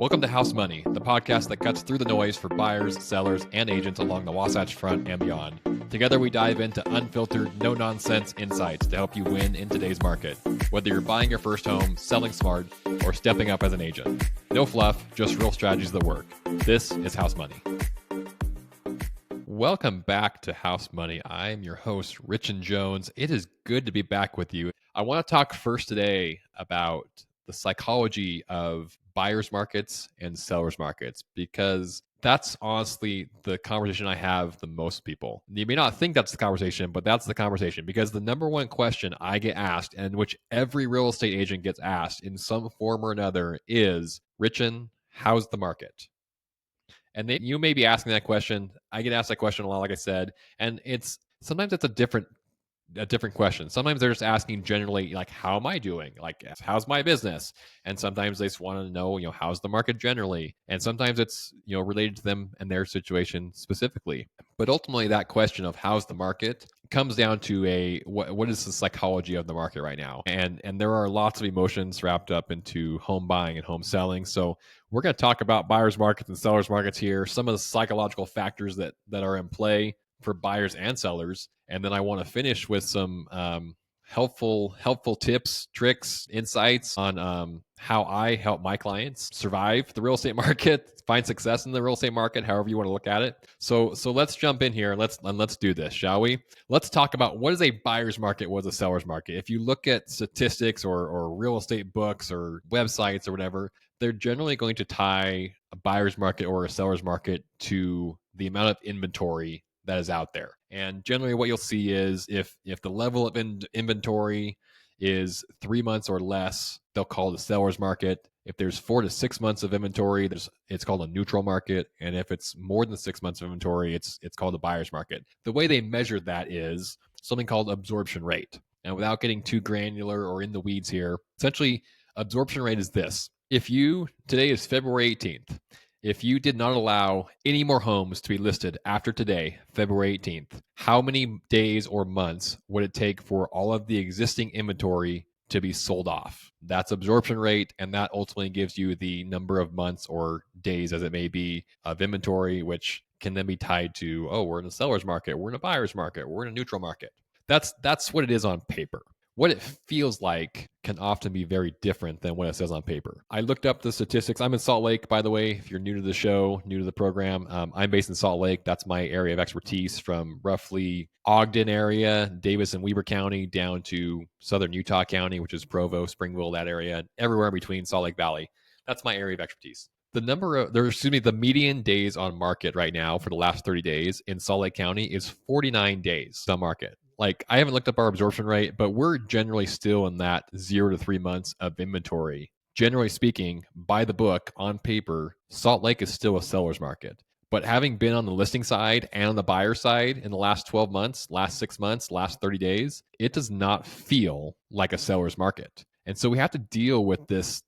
Welcome to House Money, the podcast that cuts through the noise for buyers, sellers, and agents along the Wasatch Front and beyond. Together, we dive into unfiltered, no-nonsense insights to help you win in today's market, whether you're buying your first home, selling smart, or stepping up as an agent. No fluff, just real strategies that work. This is House Money. Welcome back to House Money. I am your host, Rychen Jones. It is good to be back with you. I want to talk first today about the psychology of buyers markets and sellers markets, because that's honestly the conversation I have the most people. You may not think that's the conversation, but that's the conversation, because the number one question I get asked, and which every real estate agent gets asked in some form or another, is, Rychen, how's the market? And you may be asking that question. I get asked that question a lot, like I said, and sometimes it's a different question. Sometimes they're just asking generally, like, how am I doing? Like, how's my business? And sometimes they just want to know, how's the market generally? And sometimes it's, related to them and their situation specifically. But ultimately, that question of how's the market comes down to what is the psychology of the market right now? And there are lots of emotions wrapped up into home buying and home selling. So we're going to talk about buyers markets and sellers markets here, some of the psychological factors that are in play for buyers and sellers. And then I want to finish with some helpful tips, tricks, insights on how I help my clients survive the real estate market, find success in the real estate market, however you want to look at it. So let's jump in here and let's do this, shall we? Let's talk about what is a buyer's market, what is a seller's market. If you look at statistics or real estate books or websites or whatever, they're generally going to tie a buyer's market or a seller's market to the amount of inventory that is out there. And generally what you'll see is if the level of inventory is 3 months or less, they'll call it the seller's market. If there's 4 to 6 months of inventory, it's called a neutral market. And if it's more than 6 months of inventory, it's called a buyer's market. The way they measure that is something called absorption rate. And without getting too granular or in the weeds here, essentially absorption rate is this. Today is February 18th. If you did not allow any more homes to be listed after today, February 18th, how many days or months would it take for all of the existing inventory to be sold off? That's absorption rate, and that ultimately gives you the number of months or days, as it may be, of inventory, which can then be tied to, we're in a seller's market, we're in a buyer's market, we're in a neutral market. That's what it is on paper. What it feels like can often be very different than what it says on paper. I looked up the statistics. I'm in Salt Lake, by the way, if you're new to the show, new to the program. I'm based in Salt Lake. That's my area of expertise, from roughly Ogden area, Davis and Weber County, down to southern Utah County, which is Provo, Springville, that area, and everywhere in between, Salt Lake Valley. That's my area of expertise. The median days on market right now for the last 30 days in Salt Lake County is 49 days on market. Like, I haven't looked up our absorption rate, but we're generally still in that 0 to 3 months of inventory. Generally speaking, by the book, on paper, Salt Lake is still a seller's market. But having been on the listing side and on the buyer side in the last 12 months, last 6 months, last 30 days, it does not feel like a seller's market. And so we have to deal with this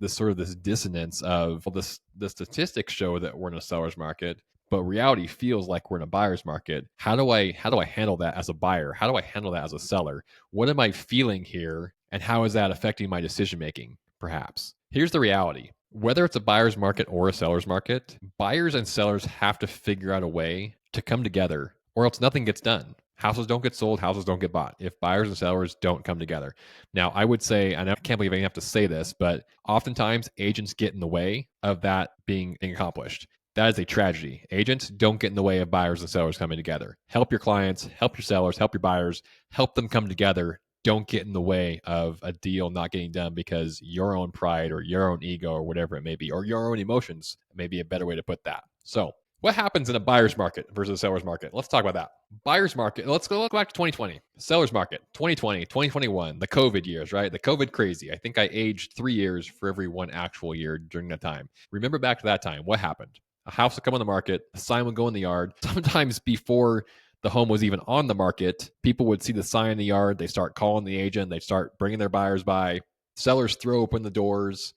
dissonance of, the statistics show that we're in a seller's market, but reality feels like we're in a buyer's market. How do I handle that as a buyer? How do I handle that as a seller? What am I feeling here? And how is that affecting my decision making, perhaps? Here's the reality. Whether it's a buyer's market or a seller's market, buyers and sellers have to figure out a way to come together, or else nothing gets done. Houses don't get sold, houses don't get bought if buyers and sellers don't come together. Now, I would say, and I can't believe I have to say this, but oftentimes agents get in the way of that being accomplished. That is a tragedy. Agents, don't get in the way of buyers and sellers coming together. Help your clients, help your sellers, help your buyers, help them come together. Don't get in the way of a deal not getting done because your own pride or your own ego or whatever it may be, or your own emotions may be a better way to put that. So what happens in a buyer's market versus a seller's market? Let's talk about that. Buyer's market, let's go back to 2020. Seller's market, 2020, 2021, the COVID years, right? The COVID crazy. I think I aged 3 years for every one actual year during that time. Remember back to that time, what happened? A house would come on the market, a sign would go in the yard. Sometimes before the home was even on the market, people would see the sign in the yard. They start calling the agent. They start bringing their buyers by. Sellers throw open the doors.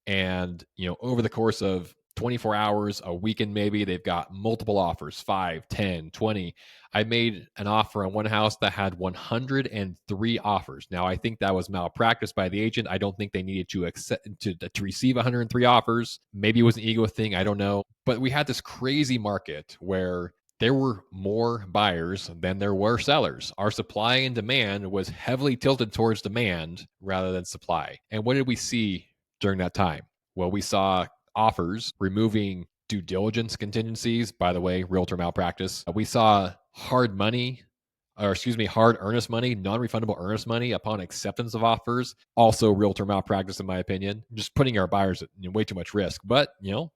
And, over the course of 24 hours, a weekend maybe, they've got multiple offers, 5, 10, 20. I made an offer on one house that had 103 offers. Now, I think that was malpractice by the agent. I don't think they needed to accept to receive 103 offers. Maybe it was an ego thing. I don't know. But we had this crazy market where there were more buyers than there were sellers. Our supply and demand was heavily tilted towards demand rather than supply. And what did we see during that time? Well, we saw offers removing due diligence contingencies. By the way, realtor malpractice. We saw hard money, or excuse me, hard earnest money, non-refundable earnest money upon acceptance of offers. Also realtor malpractice, in my opinion. Just putting our buyers at way too much risk. But,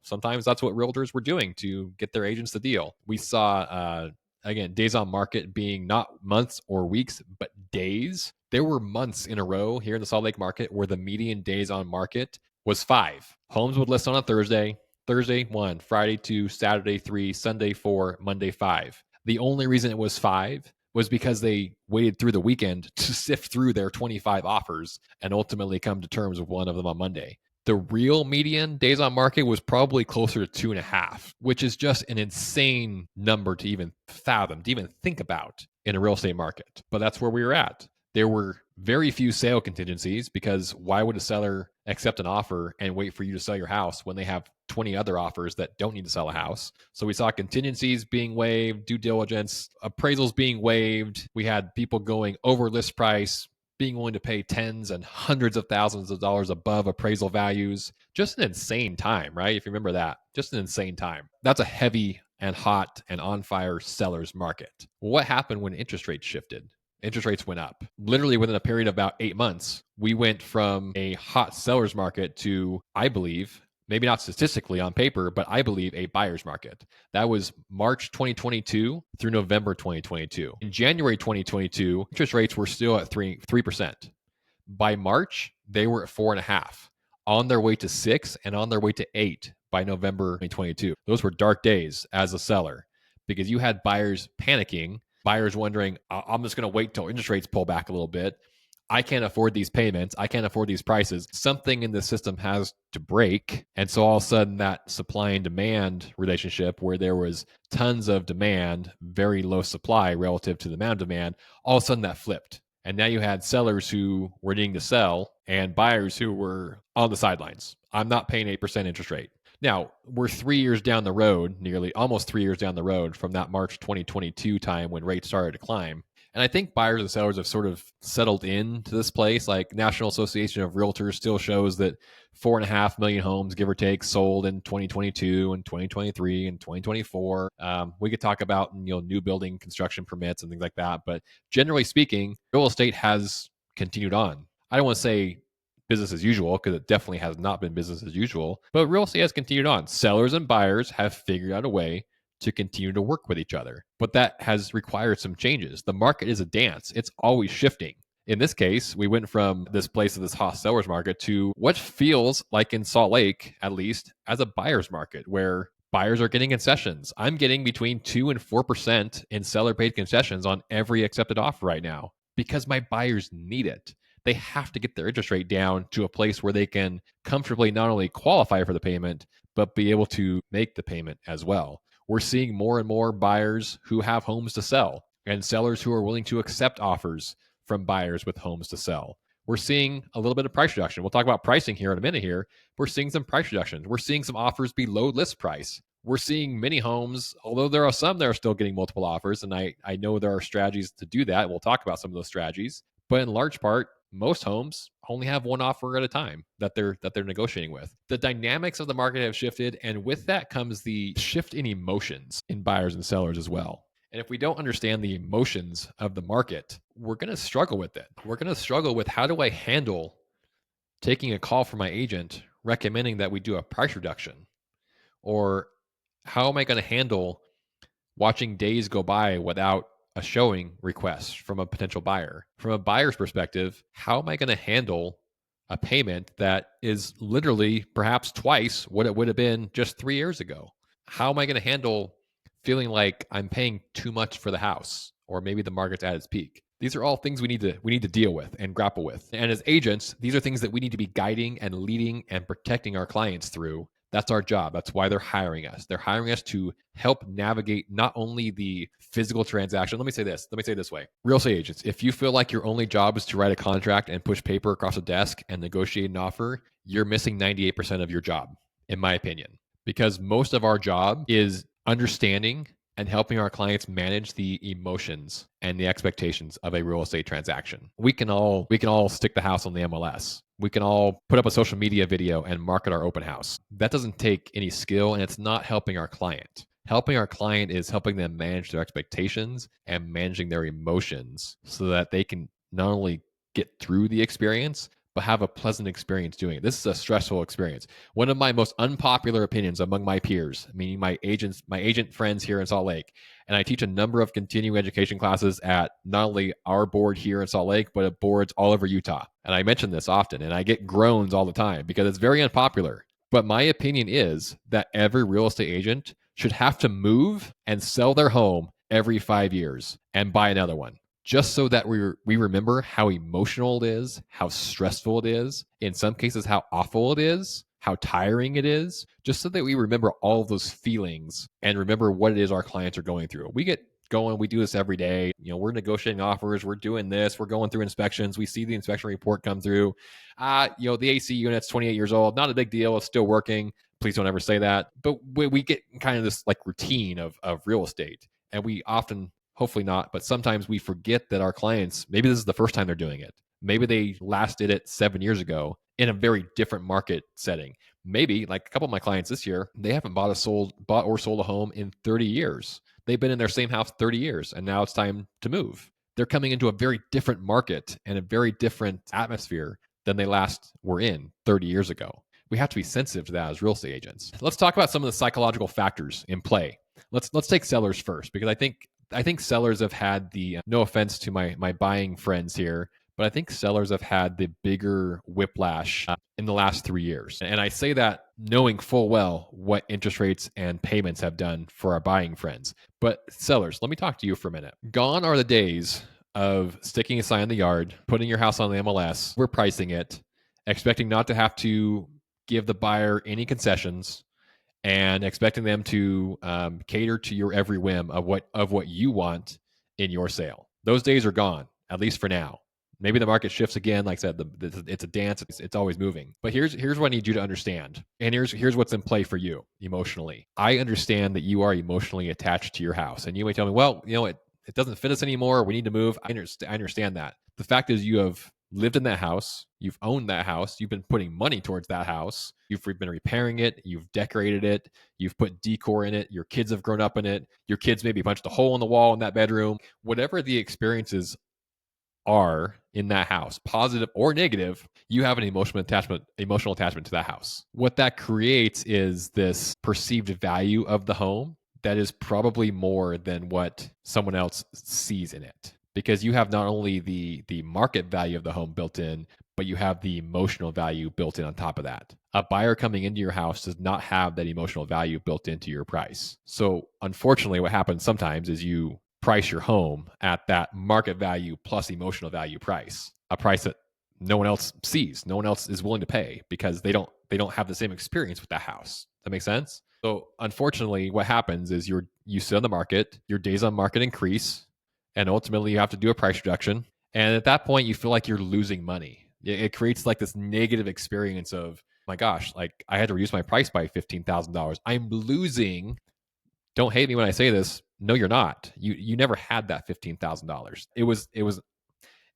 sometimes that's what realtors were doing to get their agents the deal. We saw, again, days on market being not months or weeks, but days. There were months in a row here in the Salt Lake market where the median days on market was 5. Homes would list on a Thursday 1, Friday 2, Saturday 3, Sunday 4, Monday 5. The only reason it was 5 was because they waited through the weekend to sift through their 25 offers and ultimately come to terms with one of them on Monday. The real median days on market was probably closer to 2.5, which is just an insane number to even fathom, to even think about in a real estate market. But that's where we were at. There were very few sale contingencies, because why would a seller accept an offer and wait for you to sell your house when they have 20 other offers that don't need to sell a house? So we saw contingencies being waived, due diligence, appraisals being waived. We had people going over list price, being willing to pay tens and hundreds of thousands of dollars above appraisal values. Just an insane time, right? If you remember that, just an insane time. That's a heavy and hot and on fire seller's market. What happened when interest rates shifted? Interest rates went up. Literally within a period of about 8 months, we went from a hot seller's market to, I believe, maybe not statistically on paper, but I believe a buyer's market. That was March 2022 through November 2022. In January 2022, interest rates were still at 3%. By March, they were at 4.5%, on their way to 6 and on their way to 8 by November 2022. Those were dark days as a seller, because you had buyers panicking, buyers wondering, I'm just going to wait till interest rates pull back a little bit. I can't afford these payments. I can't afford these prices. Something in the system has to break. And so all of a sudden, that supply and demand relationship, where there was tons of demand, very low supply relative to the amount of demand, all of a sudden that flipped. And now you had sellers who were needing to sell and buyers who were on the sidelines. I'm not paying 8% interest rate. Now, we're 3 years down the road, nearly almost 3 years down the road from that March 2022 time when rates started to climb. And I think buyers and sellers have sort of settled into this place. Like, National Association of Realtors still shows that 4.5 million homes, give or take, sold in 2022 and 2023 and 2024. We could talk about new building construction permits and things like that. But generally speaking, real estate has continued on. I don't want to say business as usual, because it definitely has not been business as usual, but real estate has continued on. Sellers and buyers have figured out a way to continue to work with each other. But that has required some changes. The market is a dance. It's always shifting. In this case, we went from this place of this hot seller's market to what feels like, in Salt Lake, at least, as a buyer's market, where buyers are getting concessions. I'm getting between 2 and 4% in seller paid concessions on every accepted offer right now, because my buyers need it. They have to get their interest rate down to a place where they can comfortably not only qualify for the payment, but be able to make the payment as well. We're seeing more and more buyers who have homes to sell, and sellers who are willing to accept offers from buyers with homes to sell. We're seeing a little bit of price reduction. We'll talk about pricing here in a minute here. We're seeing some price reductions. We're seeing some offers below list price. We're seeing many homes, although there are some that are still getting multiple offers, and I know there are strategies to do that. We'll talk about some of those strategies. But in large part, most homes only have one offer at a time that they're negotiating with. The dynamics of the market have shifted, and with that comes the shift in emotions in buyers and sellers as well. And if we don't understand the emotions of the market, we're going to struggle with it. We're going to struggle with, how do I handle taking a call from my agent recommending that we do a price reduction? Or how am I going to handle watching days go by without a showing request from a potential buyer? From a buyer's perspective, how am I going to handle a payment that is literally perhaps twice what it would have been just 3 years ago? How am I going to handle feeling like I'm paying too much for the house, or maybe the market's at its peak? These are all things we need to deal with and grapple with. And as agents, these are things that we need to be guiding and leading and protecting our clients through. That's our job. That's why they're hiring us. They're hiring us to help navigate not only the physical transaction. Let me say this way. Real estate agents, if you feel like your only job is to write a contract and push paper across a desk and negotiate an offer, you're missing 98% of your job, in my opinion, because most of our job is understanding and helping our clients manage the emotions and the expectations of a real estate transaction. We can all stick the house on the MLS. We can all put up a social media video and market our open house. That doesn't take any skill, and it's not helping our client. Helping our client is helping them manage their expectations and managing their emotions so that they can not only get through the experience, but have a pleasant experience doing it. This is a stressful experience. One of my most unpopular opinions among my peers, meaning my agent friends here in Salt Lake, and I teach a number of continuing education classes at not only our board here in Salt Lake, but at boards all over Utah. And I mention this often, and I get groans all the time because it's very unpopular. But my opinion is that every real estate agent should have to move and sell their home every 5 years and buy another one, just so that we remember how emotional it is, how stressful it is, in some cases how awful it is, how tiring it is, just so that we remember all of those feelings and remember what it is our clients are going through. We get going, we do this every day. We're negotiating offers, we're doing this, we're going through inspections, we see the inspection report come through. The AC unit's 28 years old, not a big deal, it's still working. Please don't ever say that. But we get kind of this like routine of real estate, and we often, hopefully not, but sometimes we forget that our clients, maybe this is the first time they're doing it. Maybe they last did it 7 years ago in a very different market setting. Maybe, like a couple of my clients this year, they haven't bought or sold a home in 30 years. They've been in their same house 30 years, and now it's time to move. They're coming into a very different market and a very different atmosphere than they last were in 30 years ago. We have to be sensitive to that as real estate agents. Let's talk about some of the psychological factors in play. Let's take sellers first, because I think sellers have had the, no offense to my buying friends here, but I think sellers have had the bigger whiplash in the last 3 years. And I say that knowing full well what interest rates and payments have done for our buying friends. But sellers, let me talk to you for a minute. Gone are the days of sticking a sign in the yard, putting your house on the MLS, we're pricing it, expecting not to have to give the buyer any concessions, and expecting them to cater to your every whim of what you want in your sale. Those days are gone, at least for now. Maybe the market shifts again. Like I said, it's a dance. It's always moving. But here's what I need you to understand. And here's what's in play for you emotionally. I understand that you are emotionally attached to your house. And you may tell me, well, it doesn't fit us anymore. We need to move. I understand that. The fact is, you have lived in that house, you've owned that house, you've been putting money towards that house, you've been repairing it, you've decorated it, you've put decor in it, your kids have grown up in it, your kids maybe punched a hole in the wall in that bedroom. Whatever the experiences are in that house, positive or negative, you have an emotional attachment to that house. What that creates is this perceived value of the home that is probably more than what someone else sees in it, because you have not only the market value of the home built in, but you have the emotional value built in on top of that. A buyer coming into your house does not have that emotional value built into your price. So unfortunately, what happens sometimes is you price your home at that market value plus emotional value price, a price that no one else sees, no one else is willing to pay, because they don't have the same experience with that house. That makes sense? So unfortunately, what happens is you sit on the market, your days on market increase, and ultimately you have to do a price reduction. And at that point, you feel like you're losing money. It creates like this negative experience of, my gosh, like I had to reduce my price by $15,000. I'm losing. Don't hate me when I say this. No, you're not. You never had that $15,000.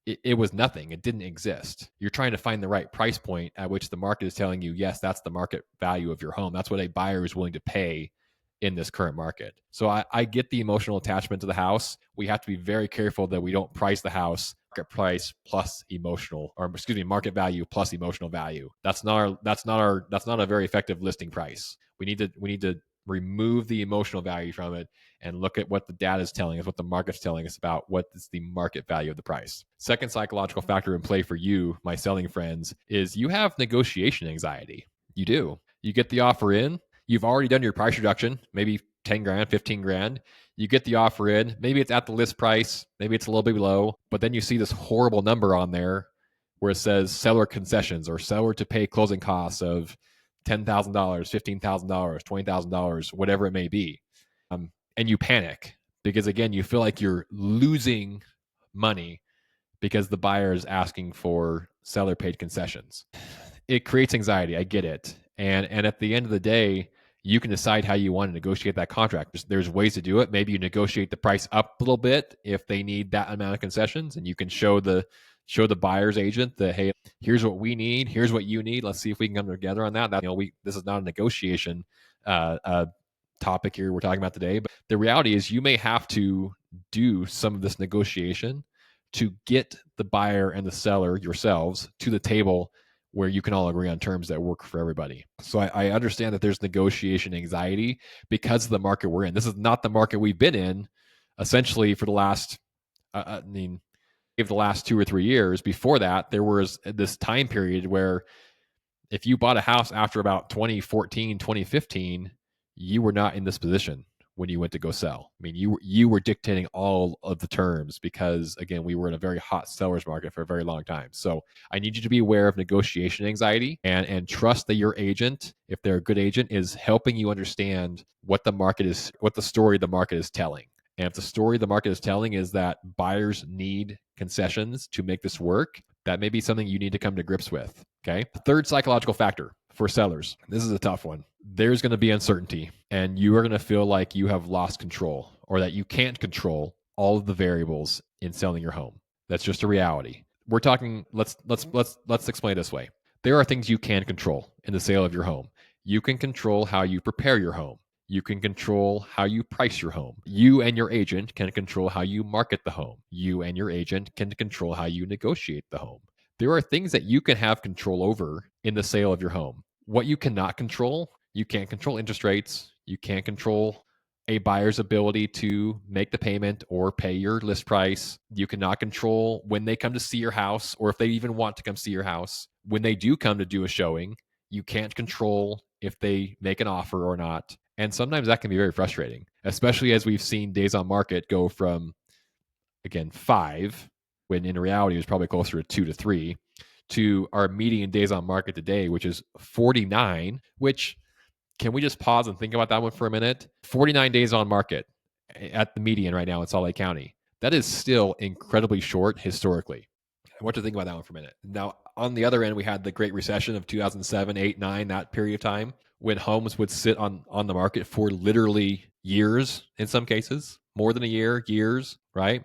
It was nothing. It didn't exist. You're trying to find the right price point at which the market is telling you, yes, that's the market value of your home. That's what a buyer is willing to pay in this current market. So I get the emotional attachment to the house. We have to be very careful that we don't price the house market price plus market value plus emotional value. That's not a very effective listing price. We need to remove the emotional value from it and look at what the data is telling us, what the market's telling us about what is the market value of the price. Second psychological factor in play for you, my selling friends, is you have negotiation anxiety. You do. You get the offer in, you've already done your price reduction, maybe 10 grand, 15 grand. You get the offer in, maybe it's at the list price, maybe it's a little bit below, but then you see this horrible number on there where it says seller concessions or seller to pay closing costs of $10,000, $15,000, $20,000, whatever it may be. And you panic because, again, you feel like you're losing money because the buyer is asking for seller paid concessions. It creates anxiety. I get it. And at the end of the day, you can decide how you want to negotiate that contract. There's ways to do it. Maybe you negotiate the price up a little bit if they need that amount of concessions, and you can show the buyer's agent that, hey, here's what we need, here's what you need. Let's see if we can come together on that. This is not a negotiation topic here we're talking about today, but the reality is you may have to do some of this negotiation to get the buyer and the seller yourselves to the table where you can all agree on terms that work for everybody. So I understand that there's negotiation anxiety because of the market we're in. This is not the market we've been in essentially for the last, the last 2 or 3 years. Before that, there was this time period where if you bought a house after about 2014, 2015, you were not in this position when you went to go sell. I mean, you were dictating all of the terms because, again, we were in a very hot seller's market for a very long time. So I need you to be aware of negotiation anxiety and trust that your agent, if they're a good agent, is helping you understand what the story the market is telling. And if the story the market is telling is that buyers need concessions to make this work, that may be something you need to come to grips with. Okay. Third psychological factor for sellers. This is a tough one. There's going to be uncertainty, and you are going to feel like you have lost control or that you can't control all of the variables in selling your home. That's just a reality. We're talking, let's explain it this way. There are things you can control in the sale of your home. You can control how you prepare your home. You can control how you price your home. You and your agent can control how you market the home. You and your agent can control how you negotiate the home. There are things that you can have control over in the sale of your home. What you cannot control, you can't control interest rates. You can't control a buyer's ability to make the payment or pay your list price. You cannot control when they come to see your house or if they even want to come see your house. When they do come to do a showing, you can't control if they make an offer or not. And sometimes that can be very frustrating, especially as we've seen days on market go from, again, 5, when in reality it was probably closer to 2 to 3, to our median days on market today, which is 49, which, can we just pause and think about that one for a minute? 49 days on market at the median right now in Salt Lake County. That is still incredibly short historically. I want to think about that one for a minute. Now, on the other end, we had the Great Recession of 2007, 8, 9, that period of time when homes would sit on the market for literally years in some cases, more than a year, years, right?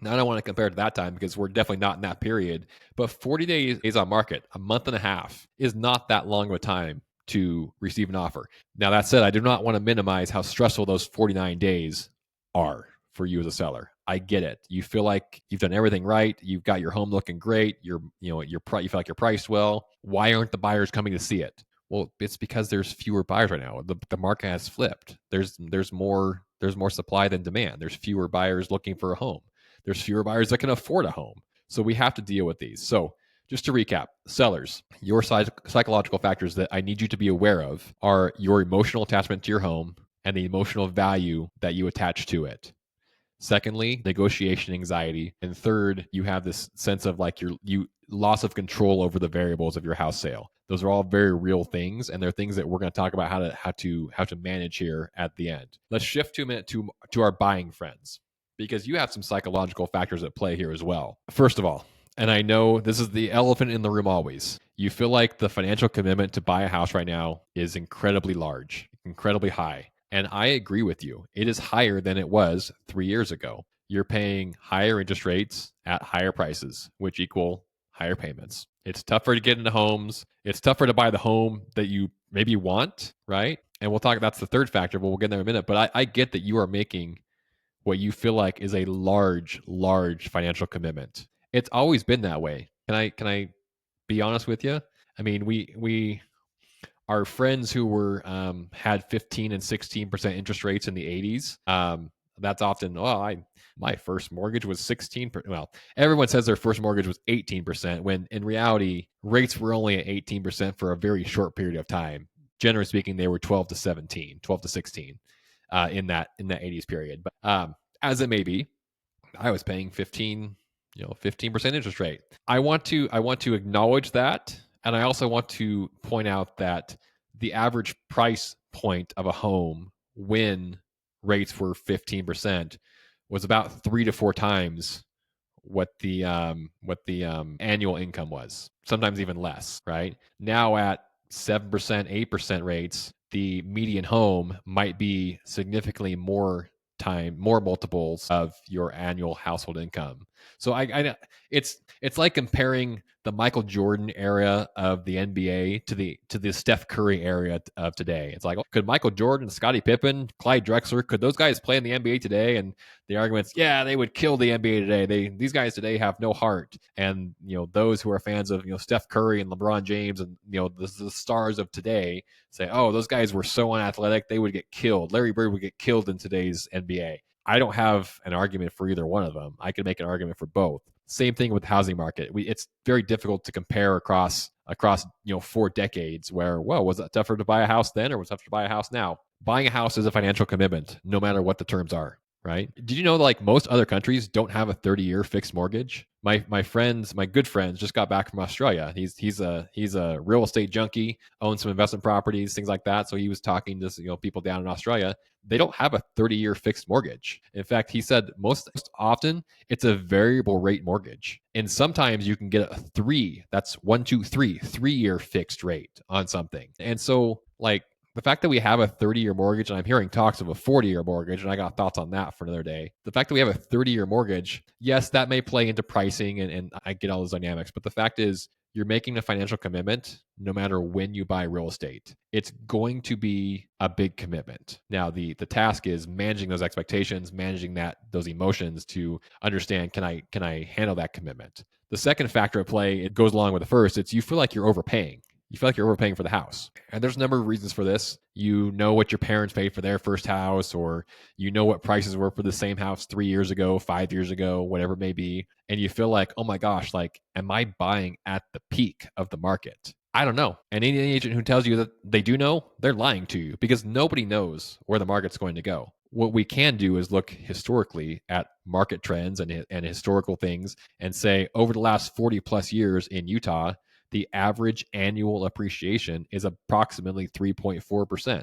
Now, I don't want to compare it to that time because we're definitely not in that period. But 40 days on market, a month and a half, is not that long of a time to receive an offer. Now, that said, I do not want to minimize how stressful those 49 days are for you as a seller. I get it. You feel like you've done everything right. You've got your home looking great. You feel like you're priced well. Why aren't the buyers coming to see it? Well, it's because there's fewer buyers right now. The market has flipped. There's more supply than demand. There's fewer buyers looking for a home. There's fewer buyers that can afford a home. So we have to deal with these. So just to recap, sellers, your psychological factors that I need you to be aware of are your emotional attachment to your home and the emotional value that you attach to it. Secondly, negotiation anxiety. And third, you have this sense of like you loss of control over the variables of your house sale. Those are all very real things, and they're things that we're going to talk about how to manage here at the end. Let's shift to a minute to our buying friends, because you have some psychological factors at play here as well. First of all, and I know this is the elephant in the room always, you feel like the financial commitment to buy a house right now is incredibly large, incredibly high. And I agree with you. It is higher than it was 3 years ago. You're paying higher interest rates at higher prices, which equal higher payments. It's tougher to get into homes. It's tougher to buy the home that you maybe want, right? And we'll talk, that's the third factor, but we'll get there in a minute. But I get that you are making what you feel like is a large, large financial commitment. It's always been that way. Can I be honest with you? I mean, we our friends who were had 15 and 16% interest rates in the 80s. That's often, my first mortgage was 16%. Well, everyone says their first mortgage was 18%, when in reality, rates were only at 18% for a very short period of time. Generally speaking, they were 12 to 17, 12 to 16 in that 80s period. But as it may be, I was paying 15% interest rate. I want to acknowledge that. And I also want to point out that the average price point of a home when rates were 15% was about 3 to 4 times what the annual income was, sometimes even less, right? Now at 7%, 8% rates, the median home might be significantly more multiples of your annual household income. So it's like comparing the Michael Jordan era of the NBA to the Steph Curry era of today. It's like, could Michael Jordan, Scottie Pippen, Clyde Drexler, could those guys play in the NBA today? And the argument's, yeah, they would kill the NBA today. These guys today have no heart. And those who are fans of Steph Curry and LeBron James and the stars of today say, oh, those guys were so unathletic, they would get killed. Larry Bird would get killed in today's NBA. I don't have an argument for either one of them. I can make an argument for both. Same thing with the housing market. It's very difficult to compare across 4 decades where, well, was it tougher to buy a house then or was it tougher to buy a house now? Buying a house is a financial commitment, no matter what the terms are, right? Did you know that, like, most other countries don't have a 30-year fixed mortgage? My good friends just got back from Australia. He's a real estate junkie, owns some investment properties, things like that. So he was talking to people down in Australia. They don't have a 30-year fixed mortgage. In fact, he said most often it's a variable rate mortgage. And sometimes you can get a 3-year fixed rate on something. And so, like, the fact that we have a 30-year mortgage, and I'm hearing talks of a 40-year mortgage, and I got thoughts on that for another day. The fact that we have a 30-year mortgage, yes, that may play into pricing, and I get all those dynamics. But the fact is, you're making a financial commitment no matter when you buy real estate. It's going to be a big commitment. Now, the task is managing those expectations, managing those emotions to understand, can I handle that commitment? The second factor at play, it goes along with the first, it's you feel like you're overpaying. You feel like you're overpaying for the house. And there's a number of reasons for this. You know what your parents paid for their first house, or you know what prices were for the same house 3 years ago, 5 years ago, whatever it may be. And you feel like, oh my gosh, like, am I buying at the peak of the market? I don't know. And any agent who tells you that they do know, they're lying to you, because nobody knows where the market's going to go. What we can do is look historically at market trends and historical things and say, over the last 40 plus years in Utah, the average annual appreciation is approximately 3.4%.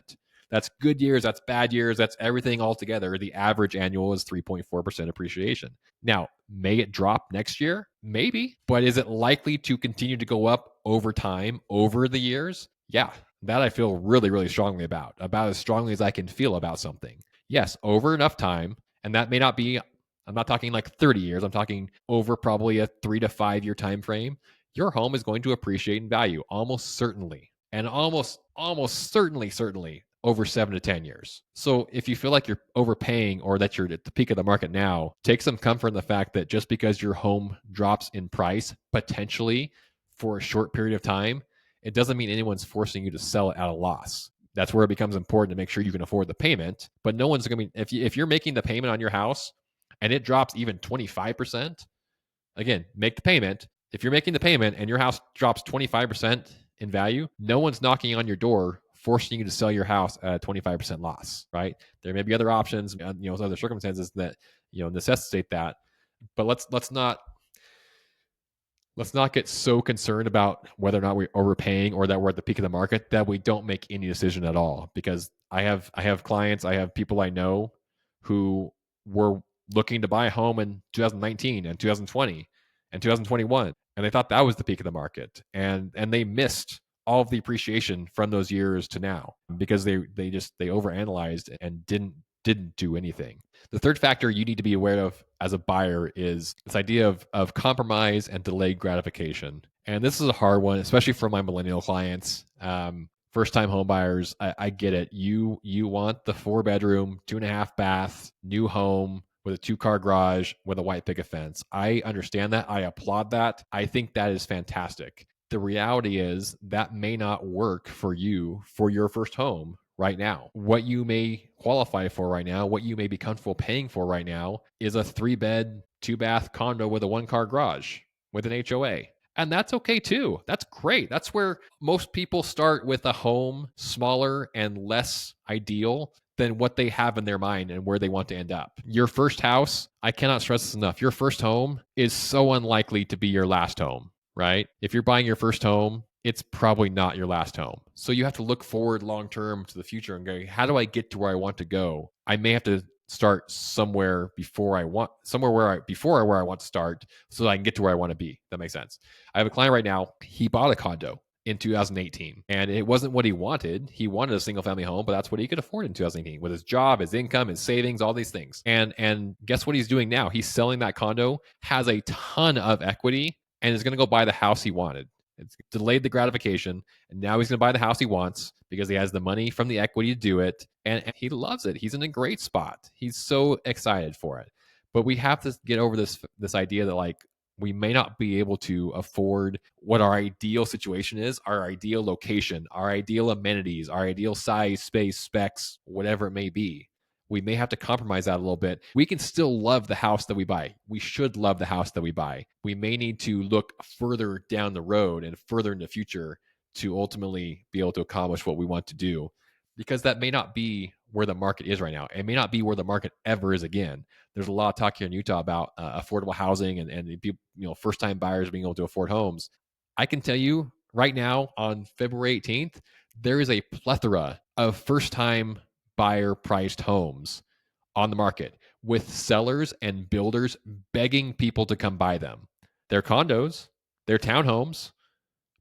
That's good years, that's bad years, that's everything all together. The average annual is 3.4% appreciation. Now, may it drop next year? Maybe. But is it likely to continue to go up over time, over the years? Yeah, that I feel really, really strongly about as strongly as I can feel about something. Yes, over enough time, and that may not be, I'm not talking like 30 years, I'm talking over probably a 3 to 5 year time frame. Your home is going to appreciate in value almost certainly, and almost certainly over 7 to 10 years. So if you feel like you're overpaying or that you're at the peak of the market now, take some comfort in the fact that just because your home drops in price potentially for a short period of time, it doesn't mean anyone's forcing you to sell it at a loss. That's where it becomes important to make sure you can afford the payment. But no one's going to be, if you're making the payment on your house and it drops even 25%, again, make the payment. If you're making the payment and your house drops 25% in value, no one's knocking on your door forcing you to sell your house at a 25% loss, right? There may be other options, other circumstances that, necessitate that. But let's not get so concerned about whether or not we're overpaying or that we're at the peak of the market that we don't make any decision at all. Because I have clients, I have people I know who were looking to buy a home in 2019 and 2020 and 2021, and they thought that was the peak of the market, and they missed all of the appreciation from those years to now because they overanalyzed and didn't do anything. The third factor you need to be aware of as a buyer is this idea of compromise and delayed gratification. And this is a hard one, especially for my millennial clients. First-time home buyers, I get it. You want the 4-bedroom, 2.5 bath, new home with a 2-car garage with a white picket fence. I understand that. I applaud that. I think that is fantastic. The reality is that may not work for you for your first home right now. What you may qualify for right now, what you may be comfortable paying for right now, is a 3-bed, 2-bath condo with a 1-car garage with an HOA. And that's okay too. That's great. That's where most people start, with a home smaller and less ideal than what they have in their mind and where they want to end up. Your first house, I cannot stress this enough, your first home is so unlikely to be your last home, right? If you're buying your first home, it's probably not your last home. So you have to look forward long term to the future and go, how do I get to where I want to go? I may have to start somewhere before where I want to start so that I can get to where I want to be. That makes sense. I have a client right now. He bought a condo in 2018 and it wasn't what he wanted. He wanted a single family home, but that's what he could afford in 2018 with his job, his income, his savings, all these things. And guess what he's doing now? He's selling that condo, has a ton of equity, and is going to go buy the house he wanted. It's delayed the gratification, and now he's going to buy the house he wants because he has the money from the equity to do it, and he loves it. He's in a great spot. He's so excited for it. But we have to get over this idea that like we may not be able to afford what our ideal situation is, our ideal location, our ideal amenities, our ideal size, space, specs, whatever it may be. We may have to compromise that a little bit. We can still love the house that we buy. We should love the house that we buy. We may need to look further down the road and further in the future to ultimately be able to accomplish what we want to do, because that may not be where the market is right now. It may not be where the market ever is again. There's a lot of talk here in Utah about affordable housing and first-time buyers being able to afford homes. I can tell you right now on February 18th, there is a plethora of first-time buyer priced homes on the market with sellers and builders begging people to come buy them. They're condos, they're townhomes,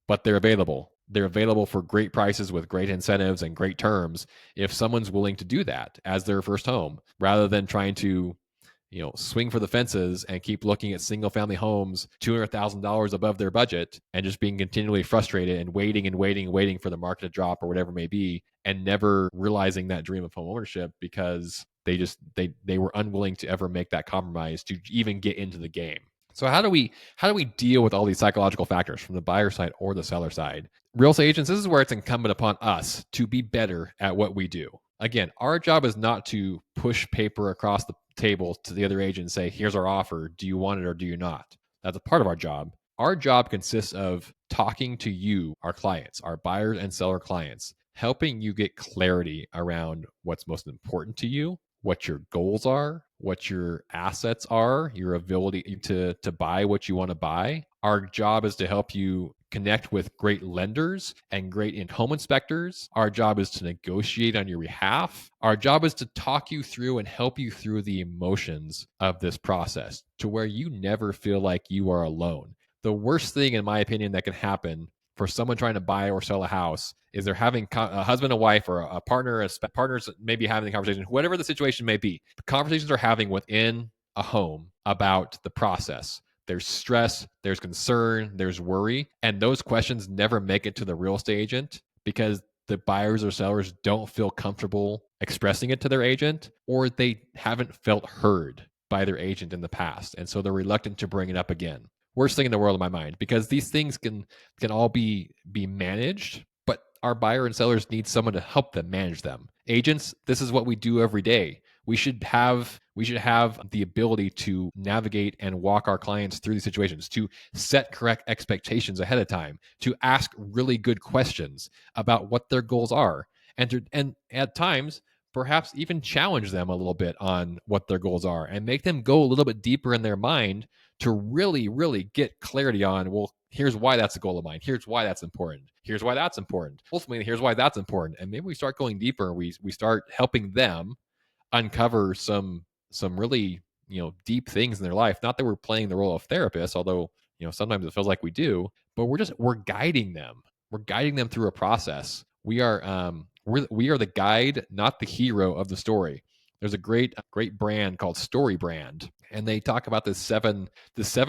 but they're available. They're available for great prices with great incentives and great terms if someone's willing to do that as their first home, rather than trying to swing for the fences and keep looking at single family homes $200,000 above their budget and just being continually frustrated and waiting and waiting and waiting for the market to drop or whatever it may be, and never realizing that dream of home ownership because they were unwilling to ever make that compromise to even get into the game. So how do we deal with all these psychological factors from the buyer side or the seller side? Real estate agents, this is where it's incumbent upon us to be better at what we do. Again, our job is not to push paper across the table to the other agent and say, here's our offer. Do you want it or do you not? That's a part of our job. Our job consists of talking to you, our clients, our buyers and seller clients, helping you get clarity around what's most important to you, what your goals are, what your assets are, your ability to buy what you want to buy. Our job is to help you connect with great lenders and great home inspectors. Our job is to negotiate on your behalf. Our job is to talk you through and help you through the emotions of this process to where you never feel like you are alone. The worst thing, in my opinion, that can happen for someone trying to buy or sell a house is they're having a husband and wife or a partner, partners maybe having the conversation, whatever the situation may be. The conversations are having within a home about the process. There's stress, there's concern, there's worry, and those questions never make it to the real estate agent because the buyers or sellers don't feel comfortable expressing it to their agent, or they haven't felt heard by their agent in the past, and so they're reluctant to bring it up again. Worst thing in the world in my mind, because these things can all be managed, but our buyer and sellers need someone to help them manage them. Agents, this is what we do every day. We should have the ability to navigate and walk our clients through these situations, to set correct expectations ahead of time, to ask really good questions about what their goals are, and at times perhaps even challenge them a little bit on what their goals are and make them go a little bit deeper in their mind to really, really get clarity on, well, here's why that's a goal of mine. Here's why that's important. Here's why that's important. Ultimately, here's why that's important. And maybe we start going deeper and we start helping them uncover some really deep things in their life. Not that we're playing the role of therapist, although sometimes it feels like we do, but we're guiding them. We're guiding them through a process. We are the guide, not the hero of the story. There's a great brand called Story Brand, and they talk about the seven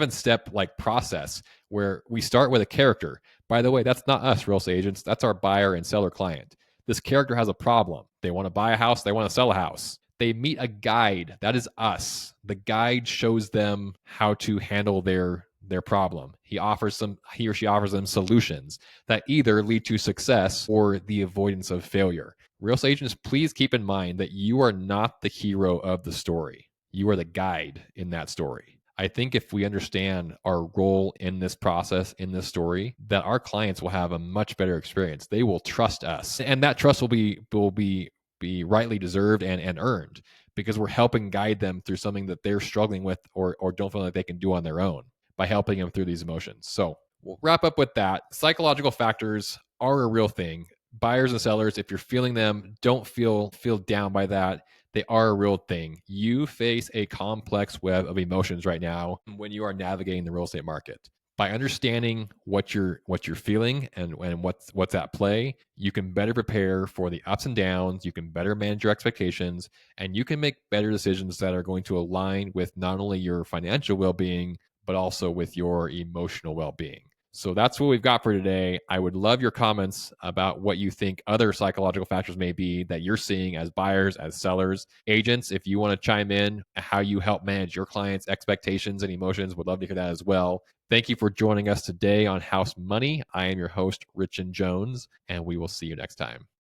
step like process where we start with a character. By the way, that's not us real estate agents. That's our buyer and seller client. This character has a problem. They want to buy a house. They want to sell a house. They meet a guide. That is us. The guide shows them how to handle their problem. He or she offers them solutions that either lead to success or the avoidance of failure. Real estate agents, please keep in mind that you are not the hero of the story. You are the guide in that story. I think if we understand our role in this process, in this story, that our clients will have a much better experience. They will trust us, and that trust will be rightly deserved and earned because we're helping guide them through something that they're struggling with or don't feel like they can do on their own by helping them through these emotions. So we'll wrap up with that. Psychological factors are a real thing. Buyers and sellers, if you're feeling them, don't feel down by that. They are a real thing. You face a complex web of emotions right now when you are navigating the real estate market. By understanding what you're feeling and what's at play, you can better prepare for the ups and downs. You can better manage your expectations, and you can make better decisions that are going to align with not only your financial well-being but also with your emotional well-being. So that's what we've got for today. I would love your comments about what you think other psychological factors may be that you're seeing as buyers, as sellers, agents. If you want to chime in, how you help manage your clients' expectations and emotions, would love to hear that as well. Thank you for joining us today on House Money. I am your host, Rychen Jones, and we will see you next time.